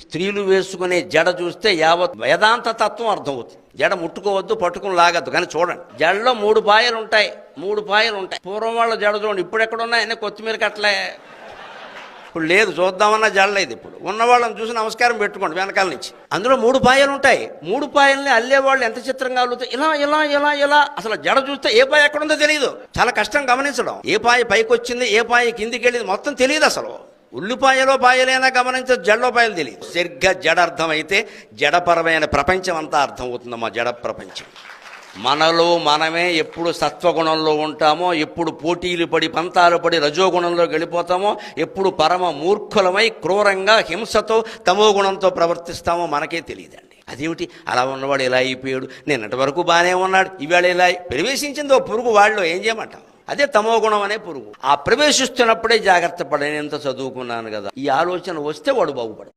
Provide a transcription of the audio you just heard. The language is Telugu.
స్త్రీలు వేసుకునే జడ చూస్తే యావత్ వేదాంత తత్వం అర్థమవుతుంది. జడ ముట్టుకోవద్దు, పట్టుకుని లాగద్దు. కానీ చూడండి, జడలో 3 పాయలు ఉంటాయి. 3 పాయలు ఉంటాయి. పూర్వం వాళ్ళ జడ చూడండి, ఇప్పుడు ఎక్కడున్నాయని కొత్తిమీర కట్టలే. ఇప్పుడు లేదు, చూద్దామన్నా జడలేదు. ఇప్పుడు ఉన్నవాళ్ళని చూసి నమస్కారం పెట్టుకోండి వెనకాల నుంచి. అందులో 3 పాయలు ఉంటాయి. 3 పాయల్ని అల్లేవాళ్ళు ఎంత చిత్రంగా అల్లుతాయి. ఇలా ఇలా ఇలా ఇలా. అసలు జడ చూస్తే ఏ పాయ ఎక్కడుందో తెలియదు. చాలా కష్టం గమనించడం. ఏ పాయ పైకి వచ్చింది, ఏ పాయ కిందికి వెళ్ళింది మొత్తం తెలియదు. అసలు ఉల్లిపాయలో పాయలైనా గమనించదు, జడలో పాయలు తెలియదు. సరిగ్గా జడ అర్థమైతే జడపరమైన ప్రపంచం అంతా అర్థమవుతుందమ్మా. జడ ప్రపంచం. మనలో మనమే ఎప్పుడు సత్వగుణంలో ఉంటామో, ఎప్పుడు పోటీలు పడి పంతాలు పడి రజోగుణంలోకి వెళ్ళిపోతామో, ఎప్పుడు పరమ మూర్ఖులమై క్రూరంగా హింసతో తమో గుణంతో ప్రవర్తిస్తామో మనకే తెలియదండి. అదేమిటి అలా ఉన్నవాడు ఎలా అయిపోయాడు, నిన్నటి వరకు బాగానే ఉన్నాడు, ఈవేళ ఇలా ప్రవేశించింది ఓ పురుగు వాడిలో, ఏం చేయమంటాం? అదే తమో గుణం అనే పురుగు. ఆ ప్రవేశిస్తున్నప్పుడే జాగ్రత్త పడి, నేను ఎంత చదువుకున్నాను కదా, ఈ ఆలోచన వస్తే వాడు బాగుపడతాడు.